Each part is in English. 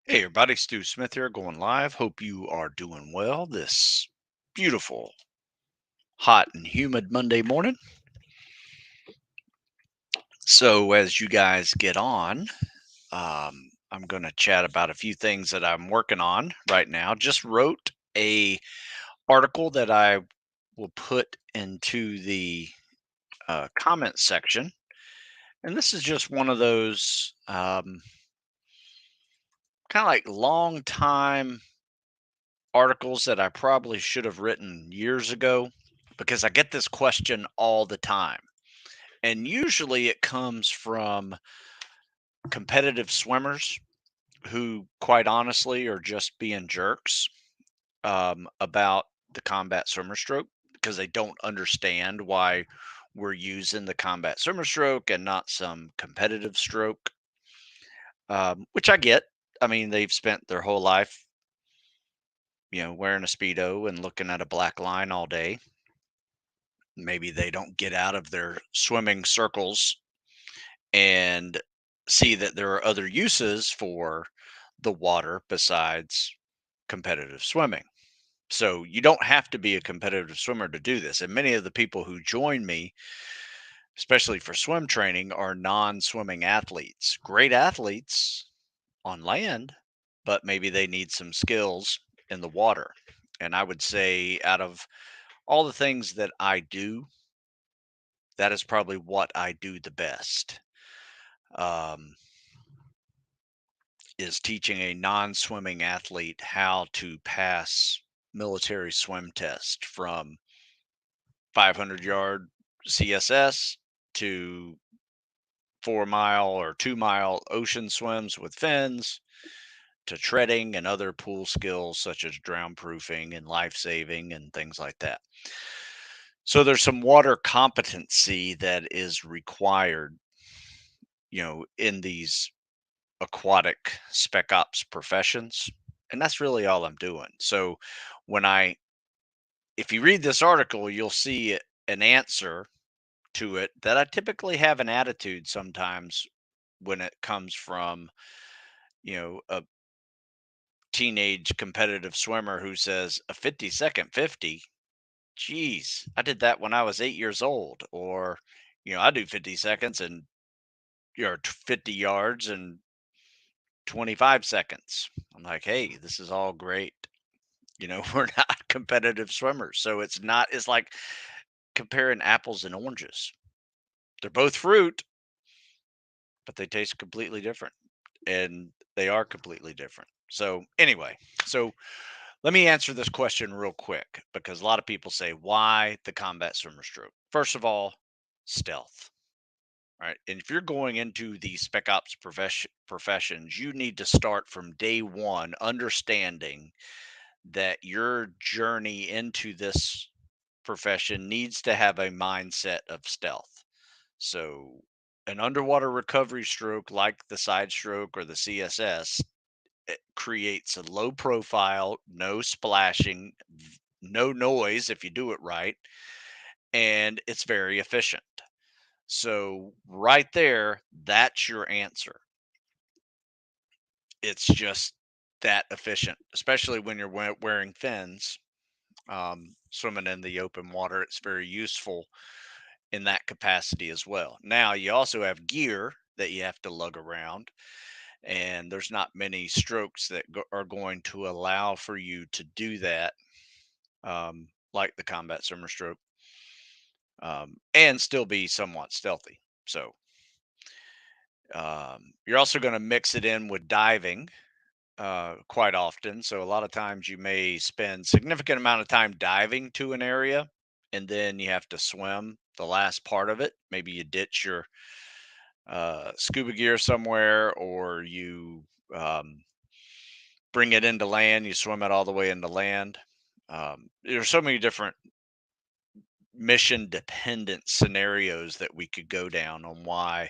Hey everybody, Stu Smith here going live. Hope you are doing well this beautiful, hot, and humid Monday morning. So, as you guys get on, I'm going to chat about a few things that I'm working on right now. Just wrote a article that I will put into the comment section, and this is just one of those kind of like long time articles that I probably should have written years ago because I get this question all the time. And usually it comes from competitive swimmers who, quite honestly, are just being jerks about the combat swimmer stroke because they don't understand why we're using the combat swimmer stroke and not some competitive stroke, which I get. I mean, they've spent their whole life, wearing a Speedo and looking at a black line all day. Maybe they don't get out of their swimming circles and see that there are other uses for the water besides competitive swimming. So you don't have to be a competitive swimmer to do this. And many of the people who join me, especially for swim training, are non swimming athletes. Great athletes on land, but maybe they need some skills in the water. And I would say, out of all the things that I do, that is probably what I do the best. Um, is teaching a non-swimming athlete how to pass military swim test from 500-yard CSS to 4 mile or 2 mile ocean swims with fins to treading and other pool skills such as drown proofing and life saving and things like that. So there's some water competency that is required, in these aquatic spec ops professions. And that's really all I'm doing. So when I if you read this article, you'll see an answer to it that I typically have an attitude sometimes when it comes from, a teenage competitive swimmer who says a 50-second 50. Geez, I did that when I was 8 years old. Or, I do 50 seconds and 50 yards and 25 seconds. I'm like, hey, this is all great. We're not competitive swimmers. So it's like comparing apples and oranges. They're both fruit, but they taste completely different. And they are completely different. So, anyway, so let me answer this question real quick because a lot of people say, why the combat swimmer stroke? First of all, stealth. Right. And if you're going into the spec ops professions, you need to start from day one understanding that your journey into this profession needs to have a mindset of stealth. So, an underwater recovery stroke, like the side stroke or the CSS, it creates a low profile, no splashing, no noise if you do it right, and it's very efficient. So, right there, that's your answer. It's just that efficient, especially when you're wearing fins, swimming in the open water. It's very useful in that capacity as well. Now, you also have gear that you have to lug around, and there's not many strokes that are going to allow for you to do that, like the combat swimmer stroke, and still be somewhat stealthy. So, you're also going to mix it in with diving quite often. So, a lot of times you may spend significant amount of time diving to an area, and then you have to swim the last part of it. Maybe you ditch your scuba gear somewhere, or you bring it into land, you swim it all the way into land. There's so many different mission dependent scenarios that we could go down on why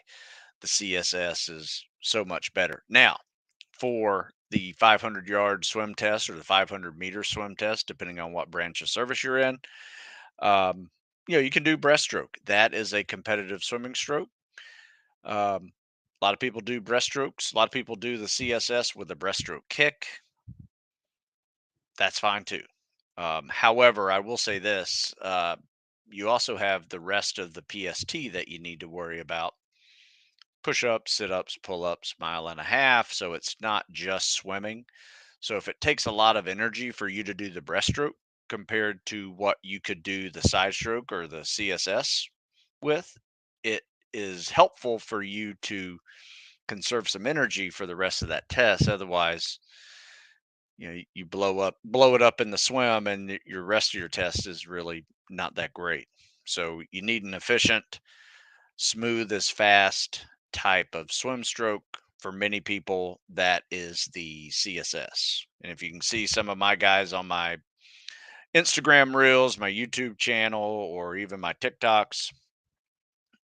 the CSS is so much better. Now, for the 500-yard swim test or the 500-meter swim test, depending on what branch of service you're in, um, you can do breaststroke. That is a competitive swimming stroke. Um, A lot of people do breaststrokes. A lot of people do the CSS with a breaststroke kick. That's fine too. However, I will say this: you also have the rest of the PST that you need to worry about. Push ups, sit ups, pull ups, mile and a half. So it's not just swimming. So if it takes a lot of energy for you to do the breaststroke compared to what you could do the side stroke or the CSS with, it is helpful for you to conserve some energy for the rest of that test. Otherwise, you blow it up in the swim, and your rest of your test is really not that great. So you need an efficient, smooth as fast type of swim stroke. For many people, that is the CSS. And if you can see some of my guys on my Instagram reels, my YouTube channel, or even my TikToks,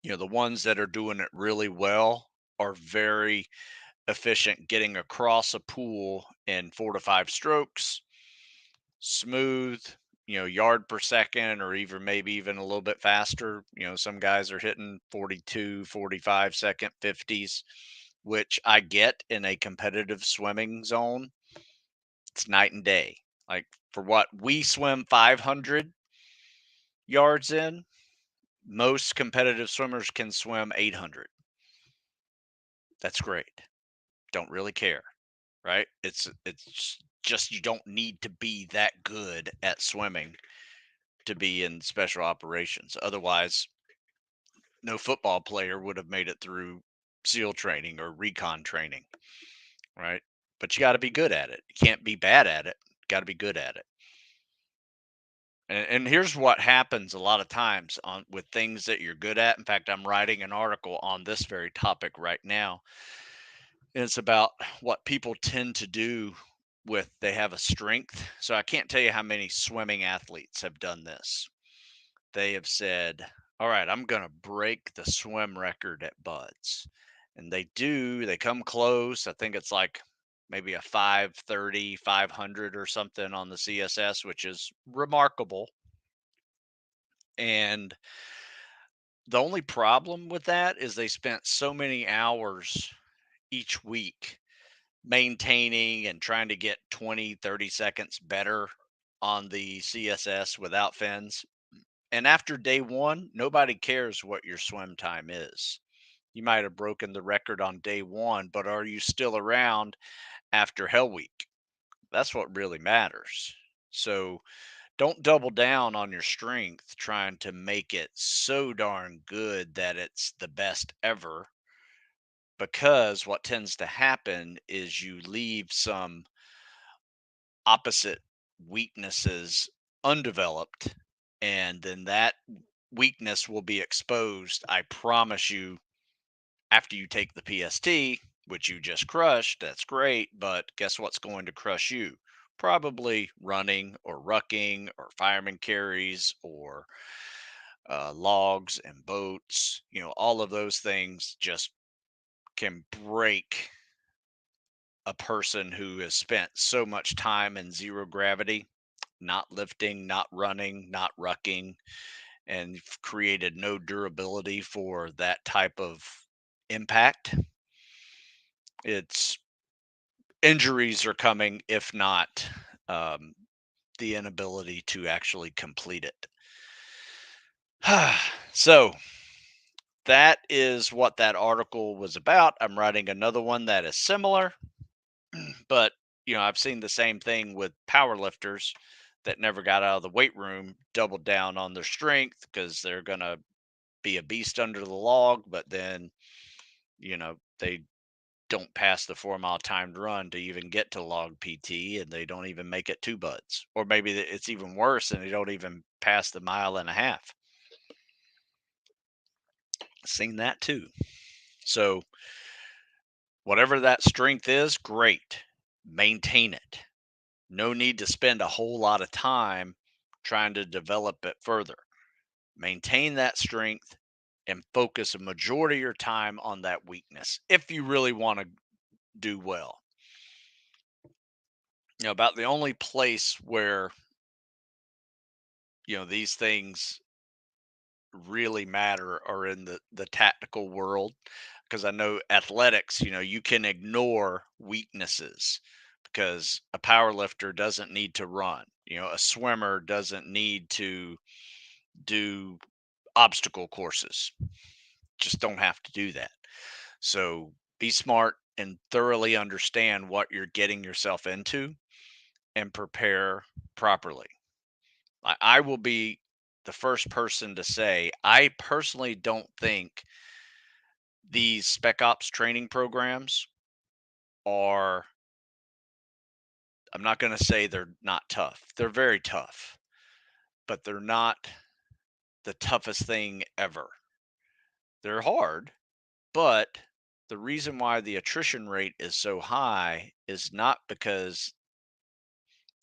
the ones that are doing it really well are very efficient getting across a pool in 4 to 5 strokes, smooth, yard per second, or even maybe even a little bit faster. Some guys are hitting 42, 45 second 50s, which I get in a competitive swimming zone. It's night and day. Like for what we swim 500 yards in, most competitive swimmers can swim 800. That's great. Don't really care, right? It's just you don't need to be that good at swimming to be in special operations. Otherwise, no football player would have made it through SEAL training or recon training, right? But you got to be good at it. You can't be bad at it. Got to be good at it. And here's what happens a lot of times on with things that you're good at. In fact, I'm writing an article on this very topic right now. And it's about what people tend to do with they have a strength. So I can't tell you how many swimming athletes have done this. They have said, "All right, I'm going to break the swim record at Buds." And they come close. I think it's like maybe a 5:30, 500 or something on the CSS, which is remarkable. And the only problem with that is they spent so many hours each week maintaining and trying to get 20, 30 seconds better on the CSS without fins. And after day one, nobody cares what your swim time is. You might have broken the record on day one, but are you still around after Hell Week? That's what really matters. So don't double down on your strength trying to make it so darn good that it's the best ever, because what tends to happen is you leave some opposite weaknesses undeveloped, and then that weakness will be exposed, I promise you, after you take the PST, which you just crushed. That's great, but guess what's going to crush you? Probably running or rucking or fireman carries or logs and boats. All of those things just can break a person who has spent so much time in zero gravity, not lifting, not running, not rucking, and created no durability for that type of impact. It's injuries are coming, if not um, the inability to actually complete it. So that is what that article was about. I'm writing another one that is similar, but I've seen the same thing with power lifters that never got out of the weight room, doubled down on their strength because they're gonna be a beast under the log, but then they don't pass the 4 mile timed run to even get to log PT, and they don't even make it 2 buds. Or maybe it's even worse and they don't even pass the mile and a half. Seen that too. So, whatever that strength is, great. Maintain it. No need to spend a whole lot of time trying to develop it further. Maintain that strength and focus a majority of your time on that weakness if you really want to do well. About the only place where these things really matter are in the tactical world. because I know athletics, you can ignore weaknesses because a power lifter doesn't need to run. A swimmer doesn't need to do obstacle courses. Just don't have to do that. So be smart and thoroughly understand what you're getting yourself into and prepare properly. I will be the first person to say I personally don't think these spec ops training programs are, I'm not going to say they're not tough. They're very tough, but they're not the toughest thing ever. They're hard, but the reason why the attrition rate is so high is not because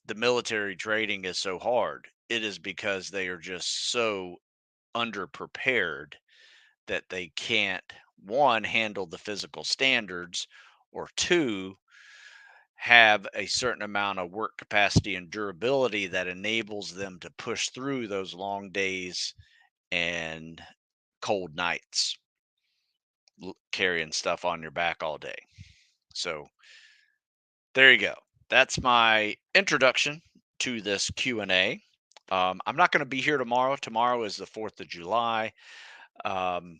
the military training is so hard. It is because they are just so underprepared that they can't, one, handle the physical standards, or two, have a certain amount of work capacity and durability that enables them to push through those long days and cold nights carrying stuff on your back all day. So there you go. That's my introduction to this Q&A. I'm not going to be here tomorrow. Tomorrow is the 4th of July. Um,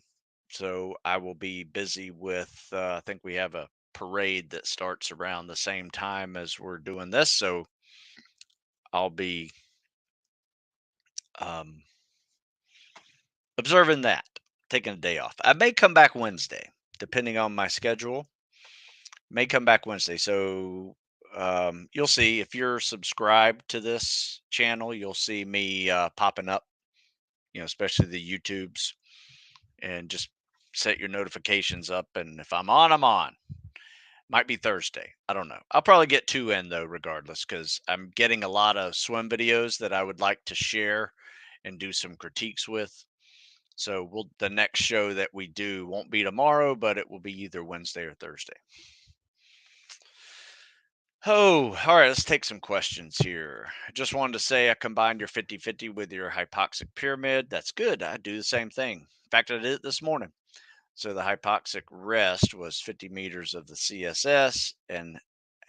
so I will be busy with, I think we have a parade that starts around the same time as we're doing this. So I'll be um, observing that, taking a day off. I may come back Wednesday, depending on my schedule. May come back Wednesday. So you'll see if you're subscribed to this channel, you'll see me popping up, especially the YouTubes, and just set your notifications up. And if I'm on, I'm on. Might be Thursday. I don't know. I'll probably get two in though, regardless, because I'm getting a lot of swim videos that I would like to share and do some critiques with. So the next show that we do won't be tomorrow, but it will be either Wednesday or Thursday. Oh, all right. Let's take some questions here. I just wanted to say I combined your 50/50 with your hypoxic pyramid. That's good. I do the same thing. In fact, I did it this morning. So the hypoxic rest was 50 meters of the CSS and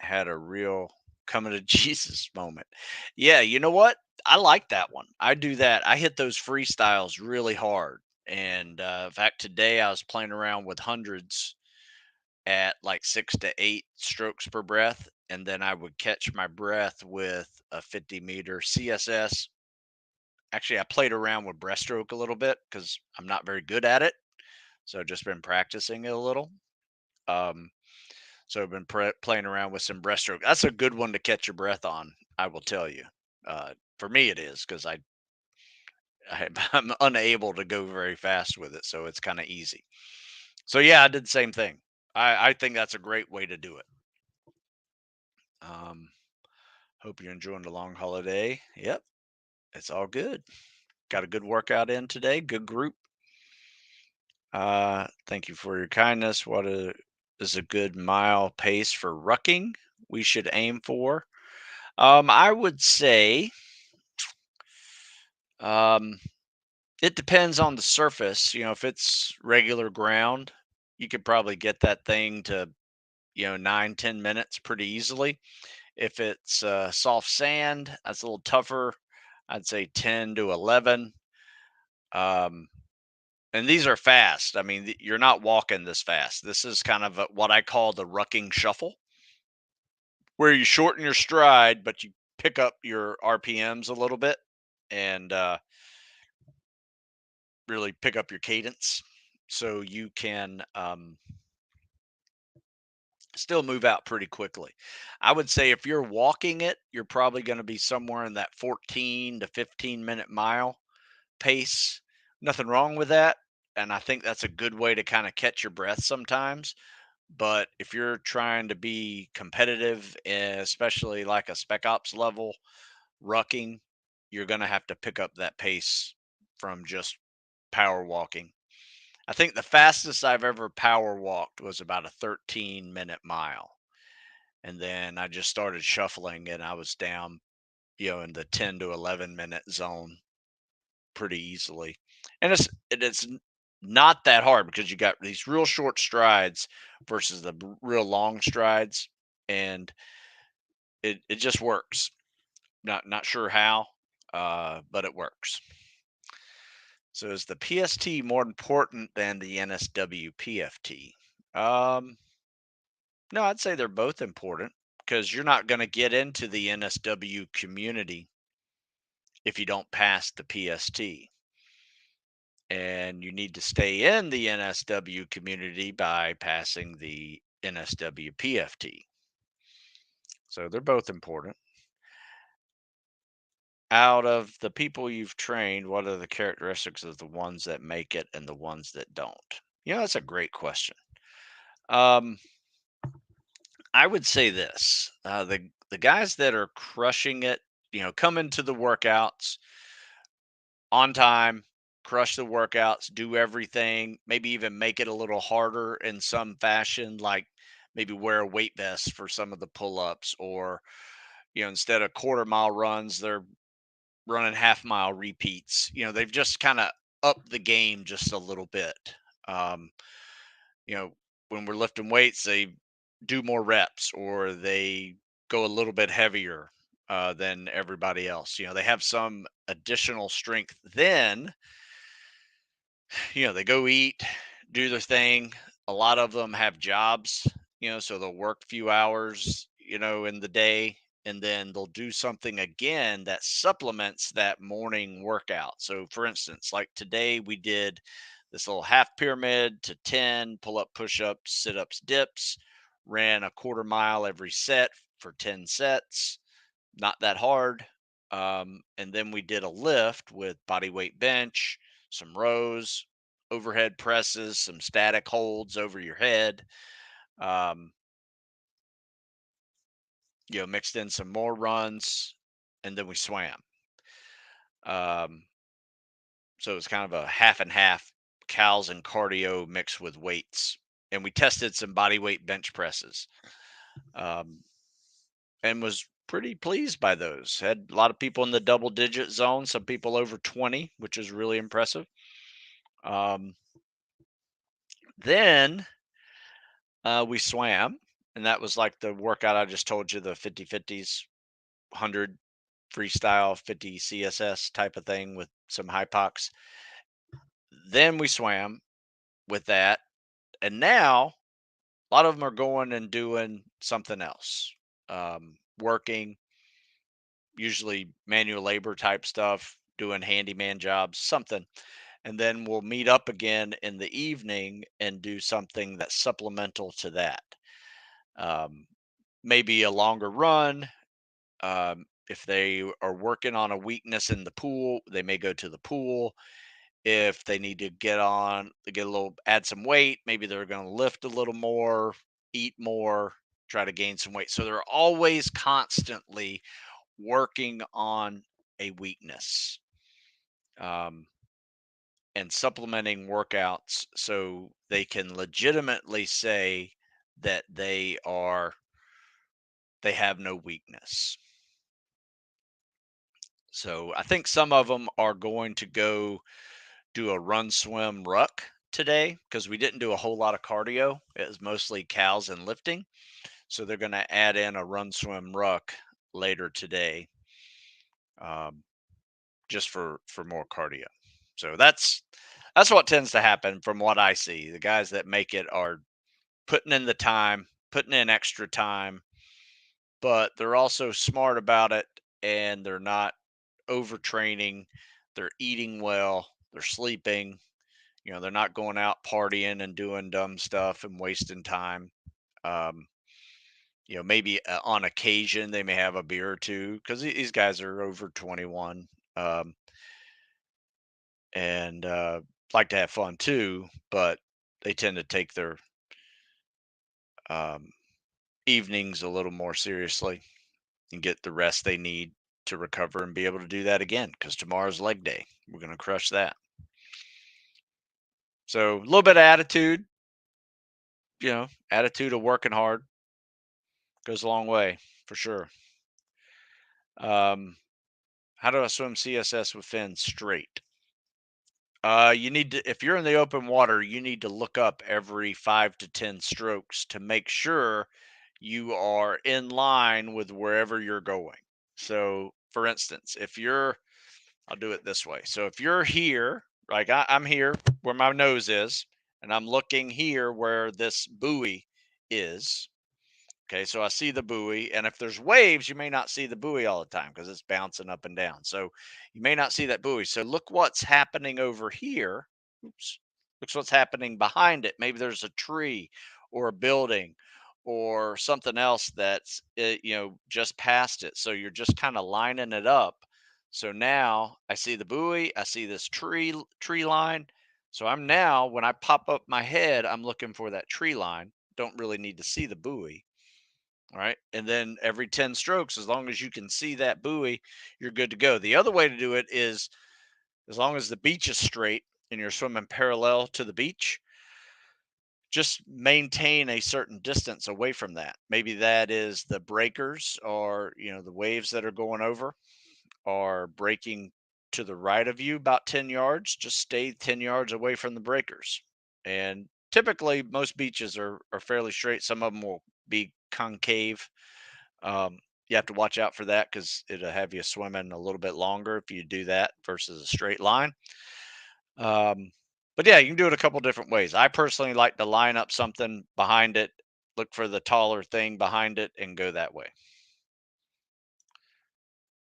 had a real coming to Jesus moment. Yeah, you know what? I like that one. I do that. I hit those freestyles really hard. And in fact, today I was playing around with hundreds at like 6 to 8 strokes per breath. And then I would catch my breath with a 50-meter CSS. Actually, I played around with breaststroke a little bit because I'm not very good at it. So I've just been practicing it a little. Um, so I've been playing around with some breaststroke. That's a good one to catch your breath on, I will tell you. For me, it is because I'm unable to go very fast with it, so it's kind of easy. So yeah, I did the same thing. I think that's a great way to do it. Um, hope you're enjoying the long holiday. Yep, it's all good. Got a good workout in today. Good group. Thank you for your kindness. Is a good mile pace for rucking we should aim for? I would say um, it depends on the surface. If it's regular ground, you could probably get that thing to 9-10 minutes pretty easily. If it's soft sand, that's a little tougher. I'd say 10 to 11. Um, and these are fast. I mean, you're not walking this fast. This is kind of what I call the rucking shuffle, where you shorten your stride, but you pick up your RPMs a little bit and really pick up your cadence so you can still move out pretty quickly. I would say if you're walking it, you're probably going to be somewhere in that 14 to 15-minute mile pace. Nothing wrong with that. And I think that's a good way to kind of catch your breath sometimes. But if you're trying to be competitive, especially like a spec ops level, rucking, you're going to have to pick up that pace from just power walking. I think the fastest I've ever power walked was about a 13-minute mile. And then I just started shuffling and I was down, in the 10 to 11 minute zone pretty easily. And it's not that hard because you got these real short strides versus the real long strides, and it just works. Not sure how, but it works. So is the PST more important than the NSW PFT? Um, no, I'd say they're both important because you're not going to get into the NSW community if you don't pass the PST. And you need to stay in the NSW community by passing the NSW PFT. So they're both important. Out of the people you've trained, what are the characteristics of the ones that make it and the ones that don't? That's a great question. Um, I would say this: the guys that are crushing it, come into the workouts on time, crush the workouts, do everything, maybe even make it a little harder in some fashion, like maybe wear a weight vest for some of the pull-ups, or instead of quarter-mile runs, they're running half-mile repeats. They've just kind of upped the game just a little bit. Um, you know, when we're lifting weights, they do more reps or they go a little bit heavier than everybody else. They have some additional strength. Then, they go eat, do their thing. A lot of them have jobs, so they'll work a few hours, in the day, and then they'll do something again that supplements that morning workout. So, for instance, like today, we did this little half pyramid to 10 pull up, push ups, sit ups, dips, ran a quarter mile every set for 10 sets. Not that hard. And then we did a lift with body weight bench, some rows, overhead presses, some static holds over your head. Um, Mixed in some more runs, and then we swam. Um, so it's kind of a half and half, cows and cardio mixed with weights. And we tested some body weight bench presses. Um, and was pretty pleased by those. Had a lot of people in the double digit zone, some people over 20, which is really impressive. Um, then we swam, and that was like the workout I just told you, the 50/50s, 100 freestyle, 50 CSS type of thing with some hypox. Then we swam with that. And now a lot of them are going and doing something else, working, usually manual labor type stuff, doing handyman jobs, something. And then we'll meet up again in the evening and do something that's supplemental to that. Um, Maybe a longer run. If they are working on a weakness in the pool, they may go to the pool. If they need to get a little, add some weight, maybe they're going to lift a little more, eat more, try to gain some weight. So they're always constantly working on a weakness, um, and supplementing workouts so they can legitimately say that they have no weakness. So I think some of them are going to go do a run, swim, ruck today because we didn't do a whole lot of cardio. It was mostly cows and lifting. So they're going to add in a run, swim, ruck later today, um, just for more cardio. So that's what tends to happen from what I see. The guys that make it are putting in the time, putting in extra time, but they're also smart about it and they're not overtraining. They're eating well, they're sleeping, they're not going out partying and doing dumb stuff and wasting time. Um, Maybe on occasion they may have a beer or two because these guys are over 21, and like to have fun too, but they tend to take their um, evenings a little more seriously and get the rest they need to recover and be able to do that again because tomorrow's leg day. We're going to crush that. So a little bit of attitude, attitude of working hard goes a long way for sure. Um, how do I swim CSS with fins straight? You need to, if you're in the open water, you need to look up every 5 to 10 strokes to make sure you are in line with wherever you're going. So, for instance, I'll do it this way. So, if you're here, like I'm here where my nose is, and I'm looking here where this buoy is. Okay, so I see the buoy, and if there's waves, you may not see the buoy all the time because it's bouncing up and down. So you may not see that buoy. So look what's happening over here. Oops. Looks what's happening behind it. Maybe there's a tree or a building or something else that's just past it. So you're just kind of lining it up. So now I see the buoy, I see this tree line. So I'm now when I pop up my head, I'm looking for that tree line. Don't really need to see the buoy. All right. And then every 10 strokes, as long as you can see that buoy, you're good to go. The other way to do it is as long as the beach is straight and you're swimming parallel to the beach, just maintain a certain distance away from that. Maybe that is the breakers or, the waves that are going over are breaking to the right of you about 10 yards. Just stay 10 yards away from the breakers. And typically, most beaches are fairly straight. Some of them will be concave. You have to watch out for that because it'll have you swimming a little bit longer if you do that versus a straight line. Um, but yeah, you can do it a couple different ways. I personally like to line up something behind it, look for the taller thing behind it, and go that way.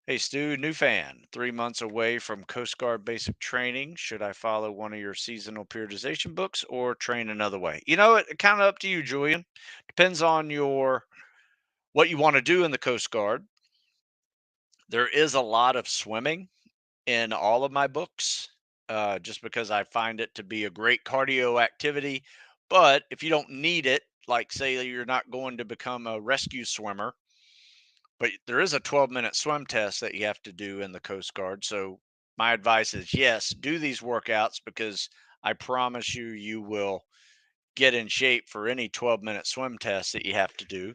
Hey Stu, new fan, 3 months away from Coast Guard basic training. Should I follow one of your seasonal periodization books or train another way? It kind of up to you, Julian. Depends on your what you want to do in the Coast Guard. There is a lot of swimming in all of my books, just because I find it to be a great cardio activity. But if you don't need it, like say that you're not going to become a rescue swimmer, but there is a 12-minute swim test that you have to do in the Coast Guard. So my advice is yes, do these workouts because I promise you, you will get in shape for any 12-minute swim test that you have to do.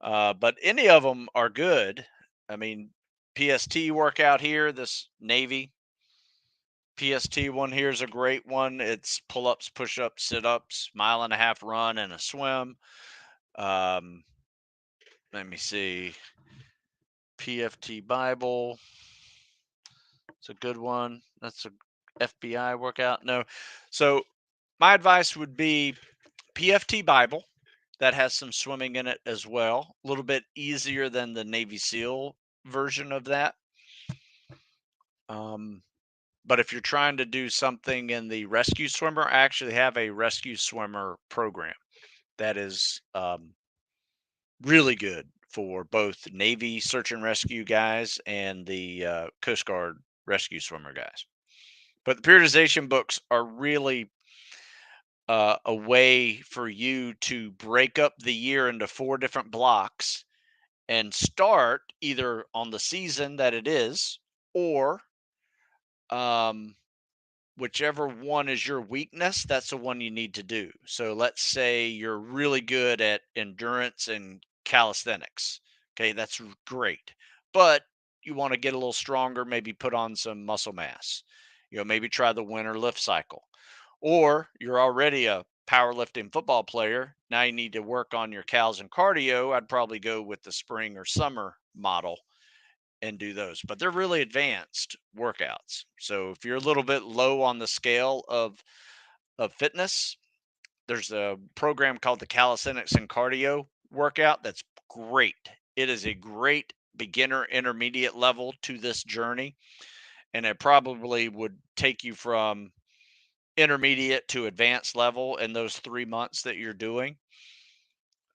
But any of them are good. I mean, PST workout here, this Navy PST one here is a great one. It's pull ups, push ups, sit ups, mile and a half run, and a swim. Um, Let me see. PFT Bible. It's a good one. That's a FBI workout. No. So my advice would be PFT Bible. That has some swimming in it as well. A little bit easier than the Navy SEAL version of that. Um, but if you're trying to do something in the rescue swimmer, I actually have a rescue swimmer program that is really good for both Navy search and rescue guys and the Coast Guard rescue swimmer guys. But the periodization books are really a way for you to break up the year into 4 different blocks and start either on the season that it is or um, whichever one is your weakness, that's the one you need to do. So let's say you're really good at endurance and calisthenics. Okay, that's great. But you want to get a little stronger, maybe put on some muscle mass. Maybe try the winter lift cycle. Or you're already a powerlifting football player. Now you need to work on your cals and cardio. I'd probably go with the spring or summer model and do those. But they're really advanced workouts. So if you're a little bit low on the scale of fitness, there's a program called the Calisthenics and Cardio workout that's great. It is a great beginner intermediate level to this journey, and it probably would take you from intermediate to advanced level in those 3 months that you're doing.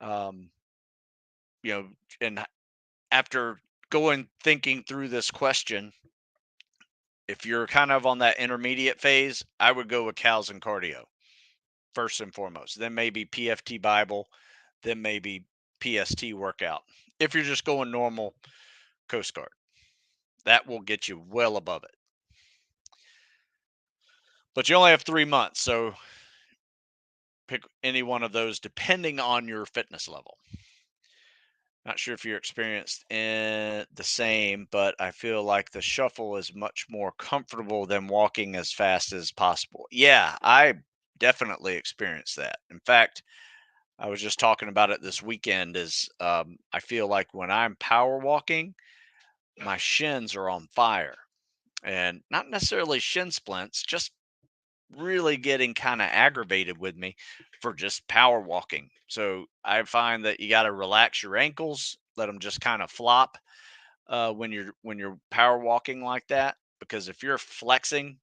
Um, you know, and after going thinking through this question, if you're kind of on that intermediate phase, I would go with Cals and Cardio first and foremost. Then maybe PFT Bible, then maybe PST workout. If you're just going normal Coast Guard, that will get you well above it. But you only have 3 months, so pick any one of those depending on your fitness level. Not sure if you're experienced in the same, but I feel like the shuffle is much more comfortable than walking as fast as possible. Yeah, I definitely experienced that. In fact, I was just talking about it this weekend. Is I feel like when I'm power walking, my shins are on fire, and not necessarily shin splints, just really getting kind of aggravated with me for just power walking. So I find that you got to relax your ankles, let them just kind of flop when you're power walking like that. Because if you're flexing,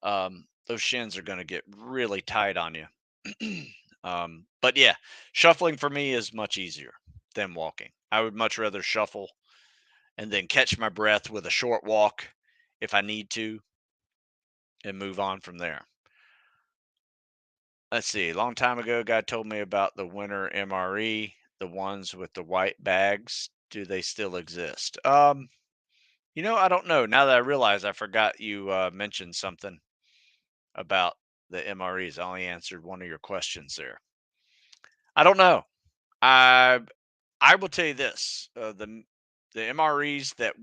those shins are going to get really tight on you. But yeah, shuffling for me is much easier than walking. I would much rather shuffle and then catch my breath with a short walk if I need to and move on from there. Let's see. A long time ago, a guy told me about the winter MRE, the ones with the white bags. Do they still exist? I don't know. Now that I realize, I forgot you mentioned something about the MREs. I only answered one of your questions there. I don't know. I I will tell you this: the MREs that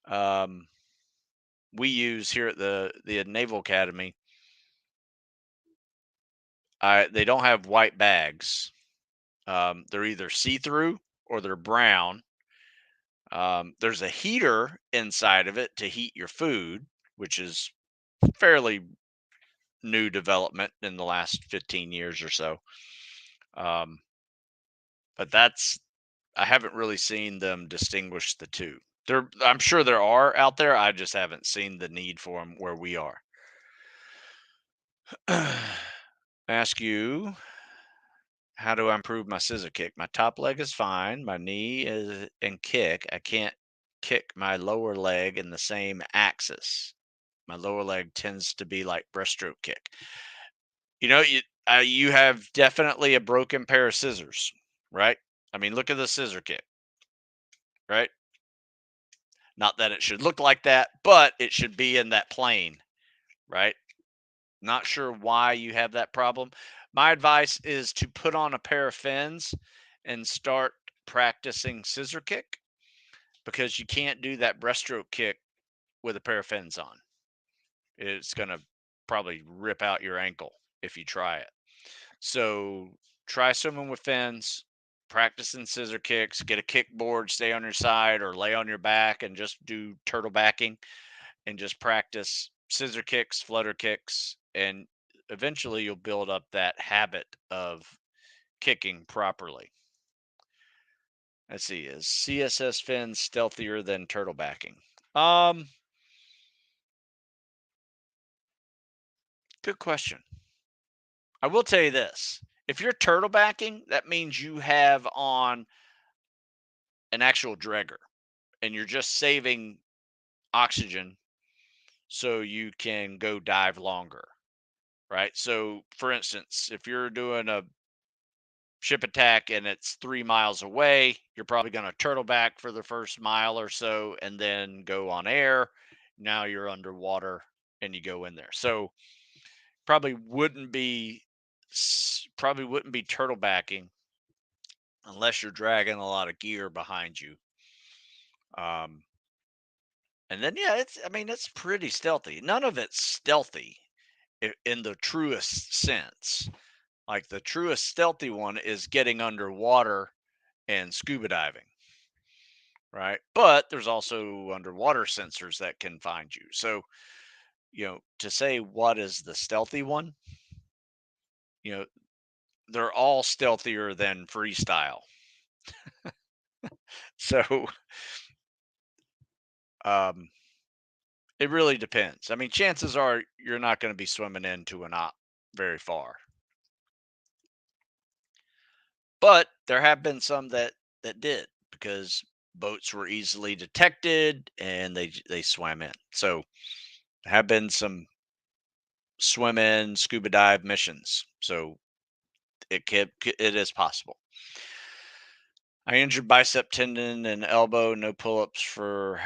um, we use here at the Naval Academy, they don't have white bags. They're either see through or they're brown. There's a heater inside of it to heat your food, which is fairly new development in the last 15 years or so. Um, but I haven't really seen them distinguish the two. I'm sure there are out there. I just haven't seen the need for them where we are. Ask you, how do I improve my scissor kick? My top leg is fine. My knee is and kick. I can't kick my lower leg in the same axis. My lower leg tends to be like breaststroke kick. You have definitely a broken pair of scissors, right? I mean, look at the scissor kick, right? Not that it should look like that, but it should be in that plane, right? Not sure why you have that problem. My advice is to put on a pair of fins and start practicing scissor kick, because you can't do that breaststroke kick with a pair of fins on. It's going to probably rip out your ankle if you try it. So try swimming with fins, practicing scissor kicks, get a kickboard, stay on your side or lay on your back and just do turtle backing and just practice scissor kicks, flutter kicks, and eventually you'll build up that habit of kicking properly. Let's see, is CSS fins stealthier than turtle backing? Um, Good question. I will tell you this. If you're turtle backing, that means you have on an actual dragger and you're just saving oxygen so you can go dive longer, right? So, for instance, if you're doing a ship attack and it's 3 miles away, you're probably going to turtle back for the first mile or so and then go on air. Now you're underwater and you go in there. So, probably wouldn't be turtle backing unless you're dragging a lot of gear behind you. Um, and then yeah, it's pretty stealthy. None of it's stealthy in the truest sense. Like the truest stealthy one is getting underwater and scuba diving, right? But there's also underwater sensors that can find you. So, to say what is the stealthy one, you know, they're all stealthier than freestyle. So, um, it really depends. I mean, chances are you're not going to be swimming into an op very far, but there have been some that did, because boats were easily detected and they swam in. So have been some swim in, scuba dive missions. So it is possible. I injured bicep tendon and elbow. No pull-ups for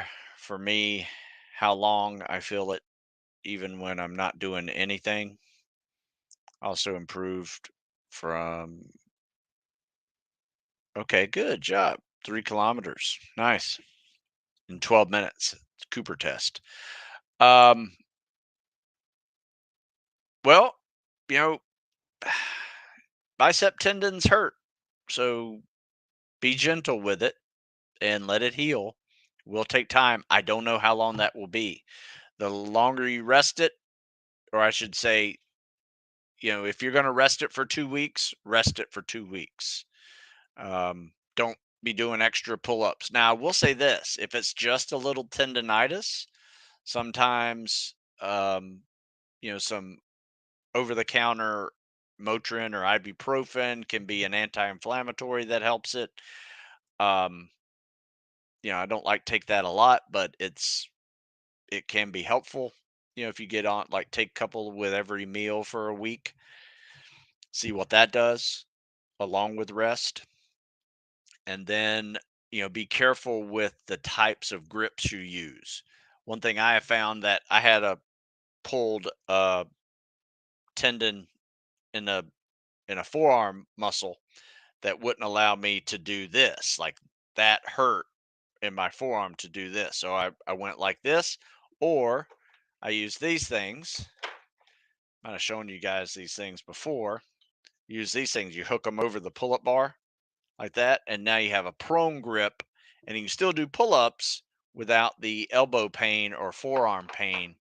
me. How long I feel it even when I'm not doing anything. Also improved from Okay, good job. 3 kilometers. Nice. In 12 minutes. Cooper test. Um, well, you know, bicep tendons hurt. So be gentle with it and let it heal. Will take time. I don't know how long that will be. The longer you rest it, or I should say, if you're going to rest it for 2 weeks, rest it for 2 weeks. Don't be doing extra pull ups. Now, I will say this, if it's just a little tendonitis, sometimes, some over the counter Motrin or ibuprofen can be an anti inflammatory that helps it. Um, I don't like take that a lot, but it can be helpful. If you get on, like, take a couple with every meal for a week, see what that does along with rest. And then, be careful with the types of grips you use. One thing I have found, that I had a pulled tendon in a forearm muscle that wouldn't allow me to do this. Like, that hurt in my forearm to do this. So I went like this, or I use these things. Might have shown you guys these things before. Use these things. You hook them over the pull-up bar like that, and now you have a prone grip, and you can still do pull-ups without the elbow pain or forearm pain,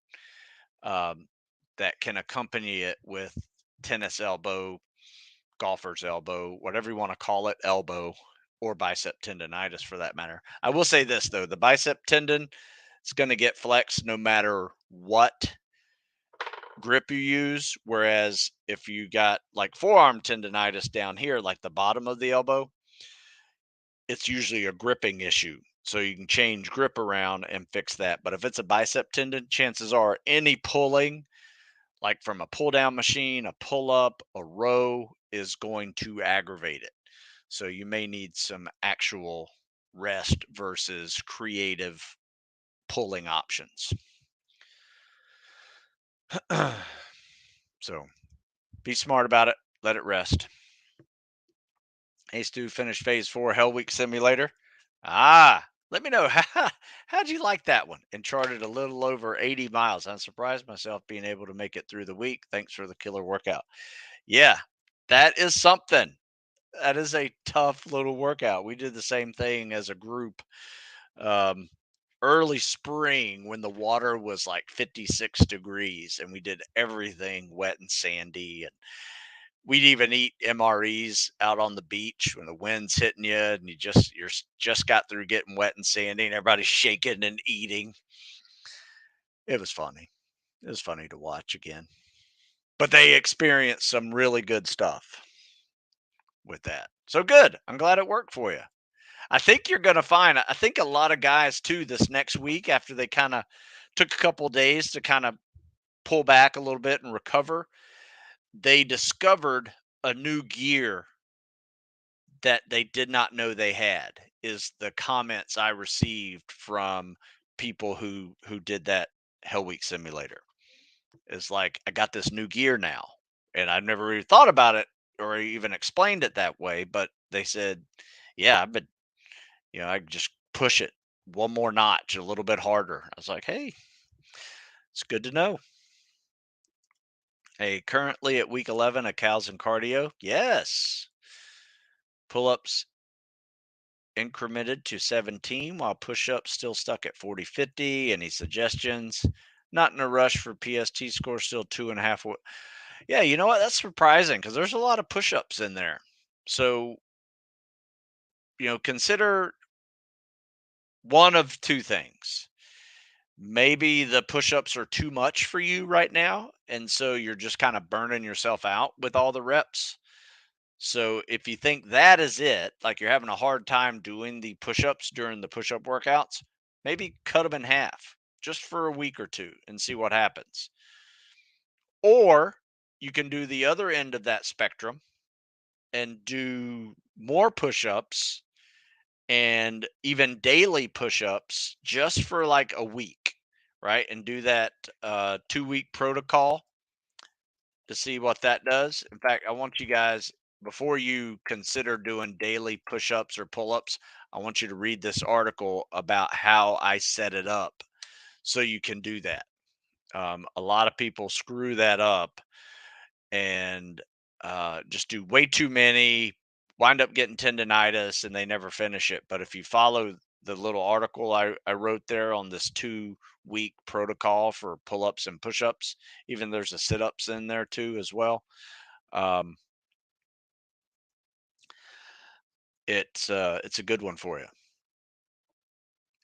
um, that can accompany it with tennis elbow, golfer's elbow, whatever you want to call it, elbow, or bicep tendonitis for that matter. I will say this though, the bicep tendon is going to get flexed no matter what grip you use. Whereas if you got like forearm tendonitis down here, like the bottom of the elbow, it's usually a gripping issue. So you can change grip around and fix that. But if it's a bicep tendon, chances are any pulling, like from a pull down machine, a pull up, a row, is going to aggravate it. So you may need some actual rest versus creative pulling options. So be smart about it. Let it rest. Hey, Stu, finished phase 4 Hell Week Simulator. Let me know how'd you like that one? And charted a little over 80 miles. I'm surprised myself being able to make it through the week. Thanks for the killer workout. Yeah, that is something. That is a tough little workout. We did the same thing as a group, um, early spring when the water was like 56 degrees, and we did everything wet and sandy. And we'd even eat MREs out on the beach when the wind's hitting you, and just got through getting wet and sandy, and everybody's shaking and eating. It was funny. It was funny to watch again. But they experienced some really good stuff with that. So good. I'm glad it worked for you. I think you're going to find, I think a lot of guys too, this next week, after they kind of took a couple days to kind of pull back a little bit and recover, they discovered a new gear that they did not know they had, is the comments I received from people who did that Hell Week simulator. It's like, I got this new gear now, and I've never really thought about it or even explained it that way, but they said, yeah, but I just push it one more notch, a little bit harder. I was like, hey, it's good to know. Hey, currently at week 11 of cows and cardio. Yes. Pull ups incremented to 17, while push ups still stuck at 40 50. Any suggestions? Not in a rush for PST score, still 2.5. Yeah, you know what? That's surprising because there's a lot of push ups in there. So, consider one of two things. Maybe the push-ups are too much for you right now, and so you're just kind of burning yourself out with all the reps. So if you think that is it, like you're having a hard time doing the push-ups during the push-up workouts, maybe cut them in half just for a week or two and see what happens. Or you can do the other end of that spectrum and do more push-ups and even daily push-ups just for like a week, right? And do that 2-week protocol to see what that does. In fact, I want you guys, before you consider doing daily push-ups or pull-ups, I want you to read this article about how I set it up so you can do that. A lot of people screw that up and just do way too many, wind up getting tendonitis, and they never finish it. But if you follow the little article I wrote there on this 2 week protocol for pull ups and push ups, even there's a sit ups in there too as well. Um, it's a good one for you.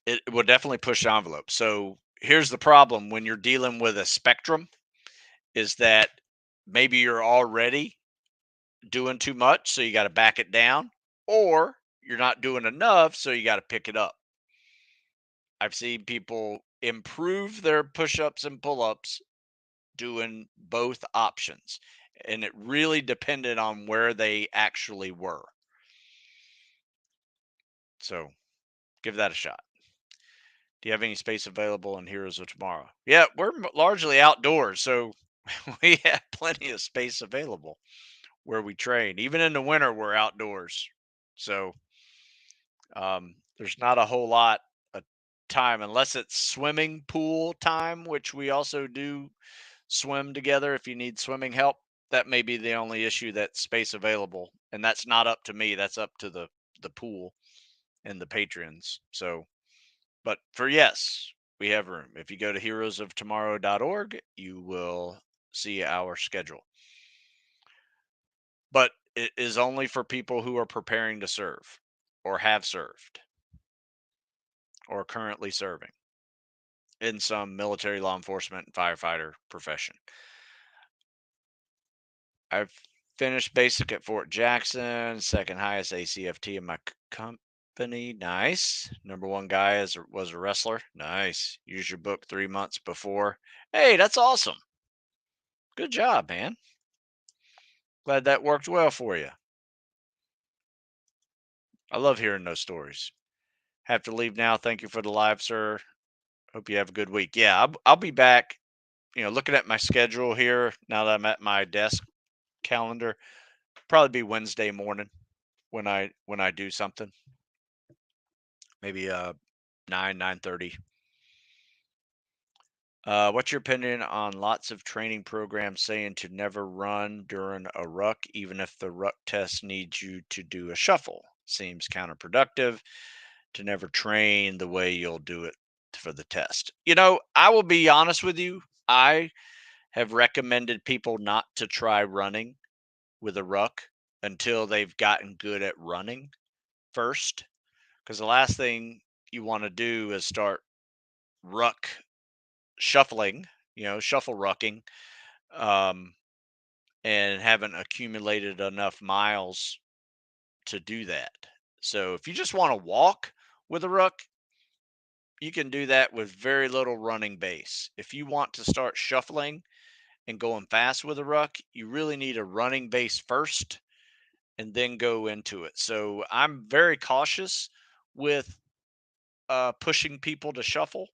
It will definitely push the envelope. So here's the problem when you're dealing with a spectrum is that maybe you're already doing too much, so you got to back it down, or you're not doing enough, so you got to pick it up. I've seen people improve their push ups and pull ups doing both options, and it really depended on where they actually were. So give that a shot. Do you have any space available in Heroes of Tomorrow? Yeah, we're largely outdoors, so we have plenty of space available where we train. Even in the winter, we're outdoors. So there's not a whole lot of time unless it's swimming pool time, which we also do swim together if you need swimming help. That may be the only issue that's space available. And that's not up to me. That's up to the pool and the patrons. So, but for yes, we have room. If you go to heroesoftomorrow.org, you will see our schedule. But it is only for people who are preparing to serve or have served or currently serving in some military, law enforcement, and firefighter profession. I've finished basic at Fort Jackson, second highest ACFT in my company. Nice. Number one guy was a wrestler. Nice. Use your book 3 months before. Hey, that's awesome. Good job, man. Glad that worked well for you. I love hearing those stories. Have to leave now. Thank you for the live, sir. Hope you have a good week. Yeah, I'll be back. Looking at my schedule here now that I'm at my desk calendar, probably be Wednesday morning when I do something. Maybe 9:30. What's your opinion on lots of training programs saying to never run during a ruck, even if the ruck test needs you to do a shuffle? Seems counterproductive to never train the way you'll do it for the test. I will be honest with you. I have recommended people not to try running with a ruck until they've gotten good at running first. Because the last thing you want to do is start ruck shuffling, shuffle rucking, um, and haven't accumulated enough miles to do that. So if you just want to walk with a ruck, you can do that with very little running base. If you want to start shuffling and going fast with a ruck, you really need a running base first and then go into it. So I'm very cautious with pushing people to shuffle,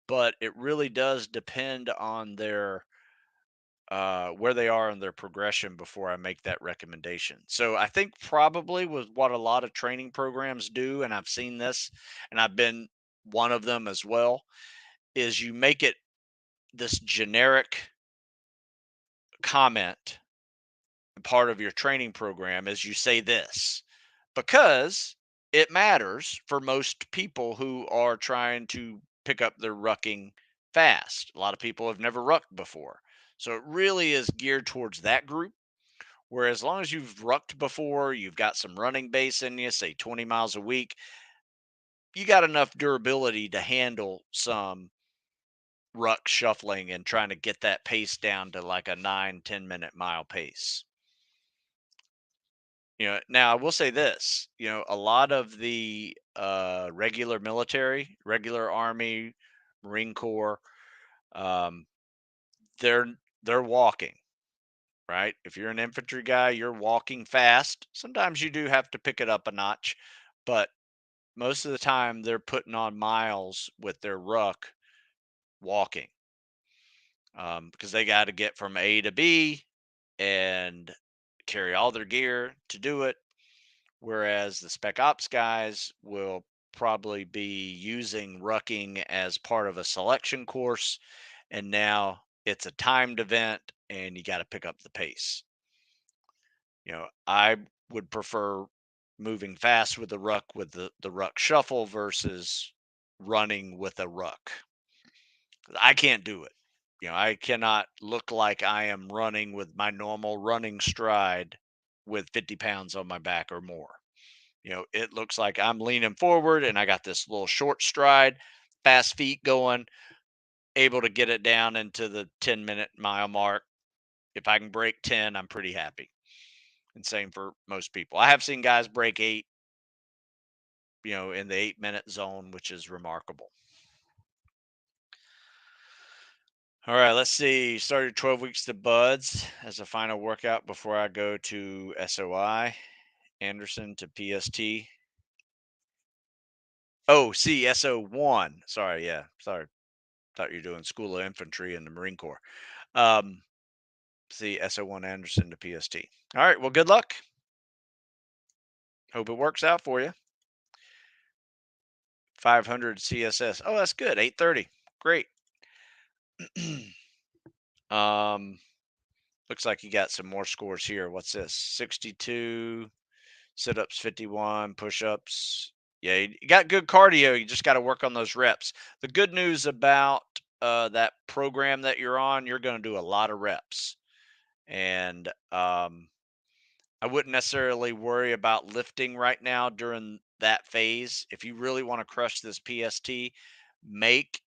but it really does depend on their where they are in their progression before I make that recommendation. So I think probably with what a lot of training programs do, and I've seen this, and I've been one of them as well, is you make it this generic comment part of your training program is you say this because it matters for most people who are trying to pick up their rucking fast. A lot of people have never rucked before. So it really is geared towards that group. Whereas as long as you've rucked before, you've got some running base in you, say 20 miles a week, you got enough durability to handle some ruck shuffling and trying to get that pace down to like a 9-10 minute mile pace. Now I will say this, a lot of the regular military, regular Army, Marine Corps, um, they're they're walking, right? If you're an infantry guy, you're walking fast. Sometimes you do have to pick it up a notch, but most of the time they're putting on miles with their ruck walking, because they got to get from A to B, and carry all their gear to do it. Whereas the spec ops guys will probably be using rucking as part of a selection course. And now it's a timed event and you got to pick up the pace. I would prefer moving fast with the ruck with the ruck shuffle versus running with a ruck. I can't do it. I cannot look like I am running with my normal running stride with 50 pounds on my back or more. It looks like I'm leaning forward and I got this little short stride, fast feet going, able to get it down into the 10-minute mile mark. If I can break 10, I'm pretty happy. And same for most people. I have seen guys break 8, in the 8-minute zone, which is remarkable. All right, let's see. Started 12 weeks to Buds as a final workout before I go to SOI, Anderson to PST. Oh, CSO1. Sorry, yeah. Sorry. Thought you were doing School of Infantry in the Marine Corps. Um, see SO1 Anderson to PST. All right, well, good luck. Hope it works out for you. 500 CSS. Oh, that's good. 830. Great. um, looks like you got some more scores here. What's this? 62 sit-ups, 51 push-ups. Yeah, you got good cardio. You just got to work on those reps. The good news about that program that you're on, you're going to do a lot of reps. And I wouldn't necessarily worry about lifting right now during that phase. If you really want to crush this PST, make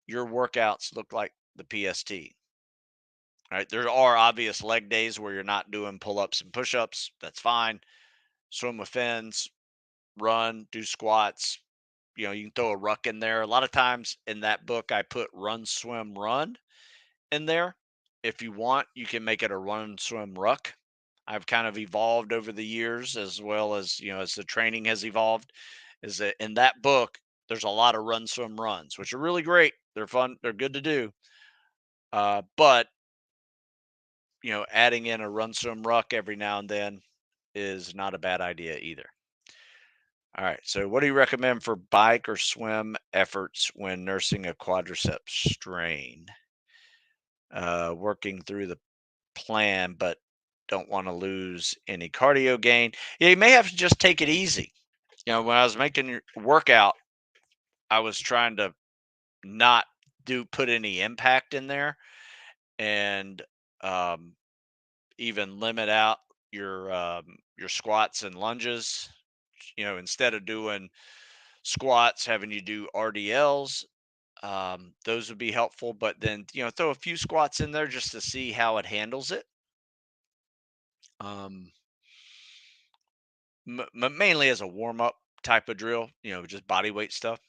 your workouts look like the PST. All right. There are obvious leg days where you're not doing pull ups and push ups. That's fine. Swim with fins, run, do squats. You can throw a ruck in there. A lot of times in that book, I put run, swim, run in there. If you want, you can make it a run, swim, ruck. I've kind of evolved over the years as well as, as the training has evolved. Is that in that book, there's a lot of run, swim, runs, which are really great. They're fun. They're good to do. But, adding in a run, swim, ruck every now and then is not a bad idea either. All right. So, what do you recommend for bike or swim efforts when nursing a quadriceps strain? Working through the plan, but don't want to lose any cardio gain. Yeah, you may have to just take it easy. When I was making your workout, I was trying to not do put any impact in there and um, even limit out your squats and lunges. Instead of doing squats, having you do RDLs. Those would be helpful, but then throw a few squats in there just to see how it handles it. Um, mainly as a warm up type of drill, just body weight stuff.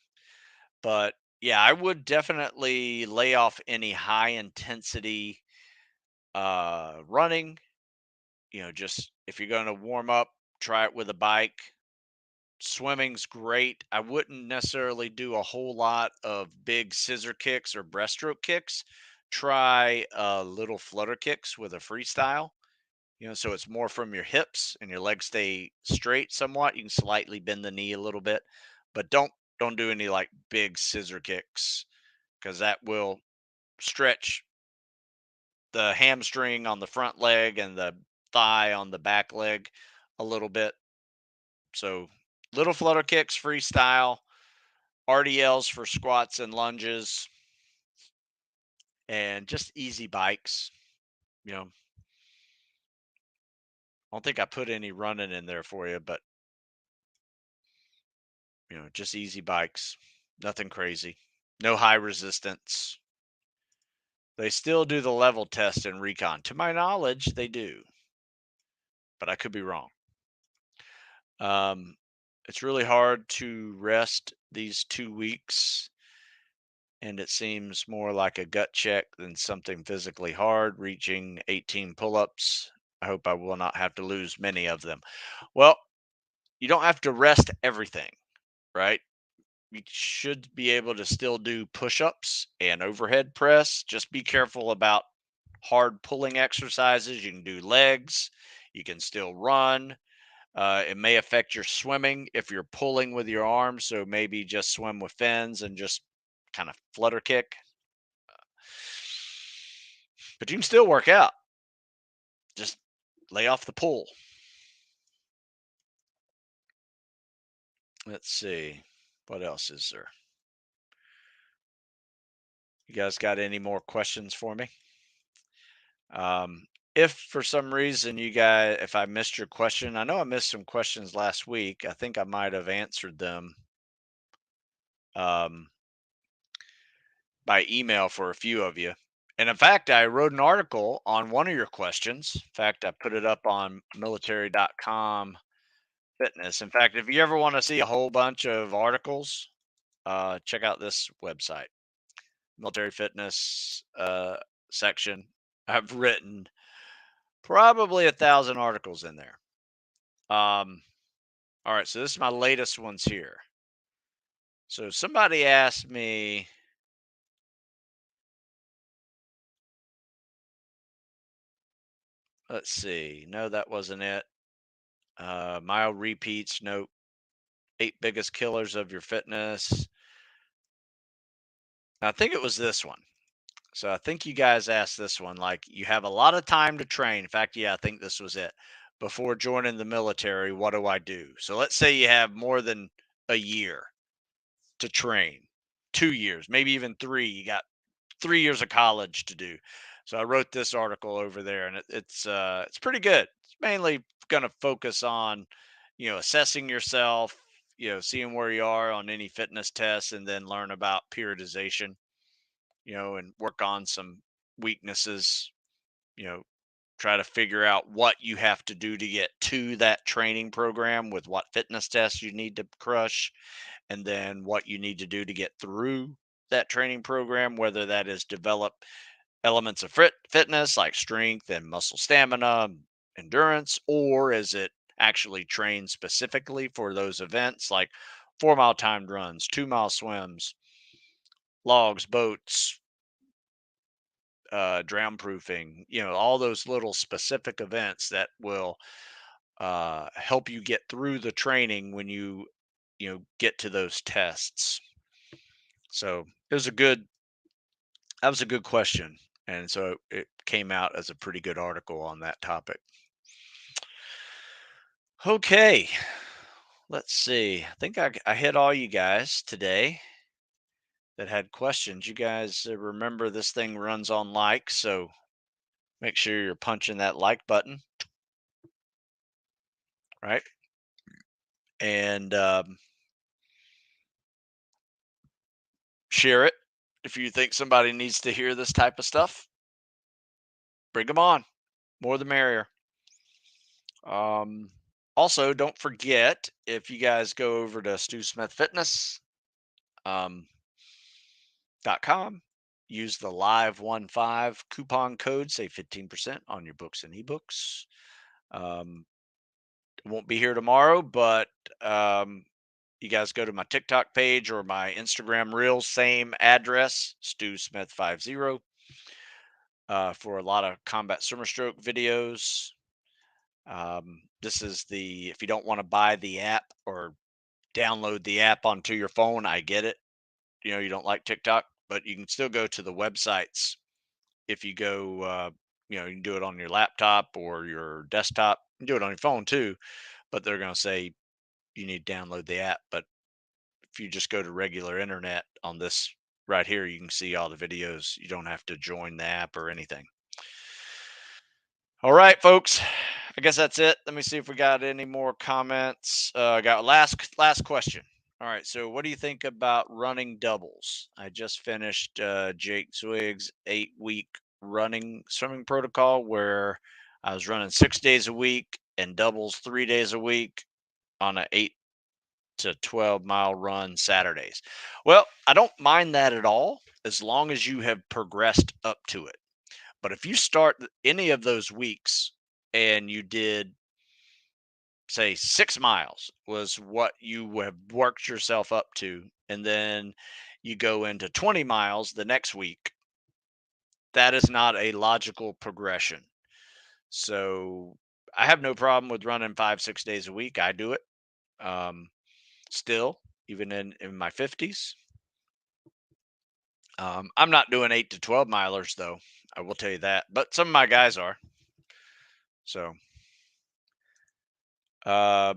But yeah, I would definitely lay off any high intensity running. Just if you're going to warm up, try it with a bike. Swimming's great. I wouldn't necessarily do a whole lot of big scissor kicks or breaststroke kicks. Try little flutter kicks with a freestyle. So it's more from your hips and your legs stay straight somewhat. You can slightly bend the knee a little bit, but don't do any like big scissor kicks because that will stretch the hamstring on the front leg and the thigh on the back leg a little bit. So little flutter kicks, freestyle, RDLs for squats and lunges, and just easy bikes. I don't think I put any running in there for you, but just easy bikes, nothing crazy, no high resistance. They still do the level test in recon. To my knowledge, they do, but I could be wrong. Um, it's really hard to rest these 2 weeks, and it seems more like a gut check than something physically hard, reaching 18 pull ups. I hope I will not have to lose many of them. Well, you don't have to rest everything, right? You should be able to still do push ups and overhead press. Just be careful about hard pulling exercises. You can do legs. You can still run. It may affect your swimming if you're pulling with your arms. So maybe just swim with fins and just kind of flutter kick. But you can still work out. Just lay off the pull. Let's see. What else is there? You guys got any more questions for me? If for some reason if I missed your question, I know I missed some questions last week. I think I might have answered them um, by email for a few of you. And in fact, I wrote an article on one of your questions. In fact, I put it up on military.com fitness. In fact, if you ever want to see a whole bunch of articles, check out this website, military fitness section. I've written probably 1,000 articles in there. All right, so this is my latest ones here. So somebody asked me, let's see. No, that wasn't it. Mild repeats, nope. 8 biggest killers of your fitness. I think it was this one. So I think you guys asked this one. Like, you have a lot of time to train. In fact, yeah, I think this was it. Before joining the military, what do I do? So let's say you have more than a year to train, 2 years, maybe even three. You got 3 years of college to do. So I wrote this article over there, and it's pretty good. It's mainly going to focus on, assessing yourself, seeing where you are on any fitness tests, and then learn about periodization, and work on some weaknesses. You know, try to figure out what you have to do to get to that training program with what fitness tests you need to crush, and then what you need to do to get through that training program, whether that is develop elements of fitness like strength and muscle stamina, endurance, or is it actually trained specifically for those events like 4 mile timed runs, 2 mile swims, logs, boats, drown proofing, all those little specific events that will help you get through the training when you get to those tests. So that was a good question. And so it came out as a pretty good article on that topic. Okay, let's see. I think I hit all you guys today that had questions. You guys remember this thing runs on like, so make sure you're punching that like button, right? And share it if you think somebody needs to hear this type of stuff. Bring them on. More the merrier. Um, Also, don't forget, if you guys go over to Stu Smith Fitness, um, .com. Use the live15 coupon code, save 15% on your books and ebooks. Won't be here tomorrow, but you guys go to my TikTok page or my Instagram Reels, same address, Stu Smith 50, for a lot of combat swimmer stroke videos. This is if you don't want to buy the app or download the app onto your phone, I get it. You don't like TikTok, but you can still go to the websites. If you go, you can do it on your laptop or your desktop. You can do it on your phone too, but they're going to say you need to download the app. But if you just go to regular internet on this right here, you can see all the videos. You don't have to join the app or anything. All right, folks. I guess that's it. Let me see if we got any more comments. I got last question. All right. So, what do you think about running doubles? I just finished Jake Zwig's 8-week running swimming protocol where I was running 6 days a week and doubles 3 days a week on an 8 to 12 mile run Saturdays. Well, I don't mind that at all as long as you have progressed up to it. But if you start any of those weeks and you did, say, 6 miles was what you have worked yourself up to, and then you go into 20 miles the next week, that is not a logical progression. So I have no problem with running 5, 6 days a week. I do it um, still, even in my 50s. I'm not doing 8 to 12 milers though. I will tell you that. But some of my guys are. So, uh,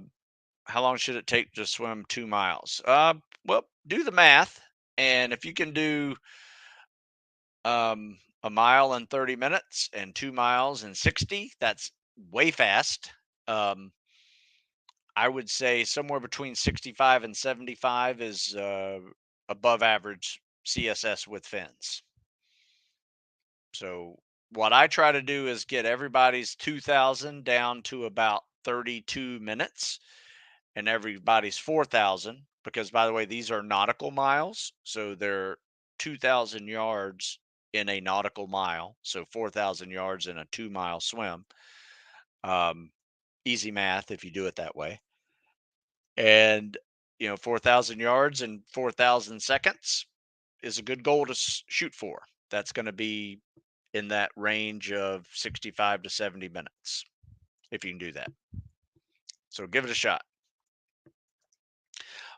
how long should it take to swim 2 miles? Well, do the math, and if you can do a mile in 30 minutes and 2 miles in 60, that's way fast. Um, I would say somewhere between 65 and 75 is above average CSS with fins. So what I try to do is get everybody's 2000 down to about 32 minutes and everybody's 4000, because by the way, these are nautical miles, so they're 2000 yards in a nautical mile, so 4000 yards in a 2 mile swim. Um, Easy math if you do it that way. And 4000 yards in 4000 seconds is a good goal to shoot for. That's going to be in that range of 65 to 70 minutes if you can do that. So give it a shot.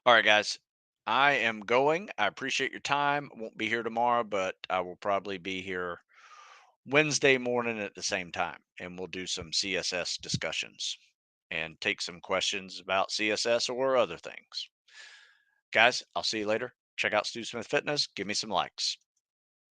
All right, guys. I am going. I appreciate your time. Won't be here tomorrow, but I will probably be here Wednesday morning at the same time, and we'll do some CSS discussions and take some questions about CSS or other things. Guys, I'll see you later. Check out Stu Smith Fitness. Give me some likes.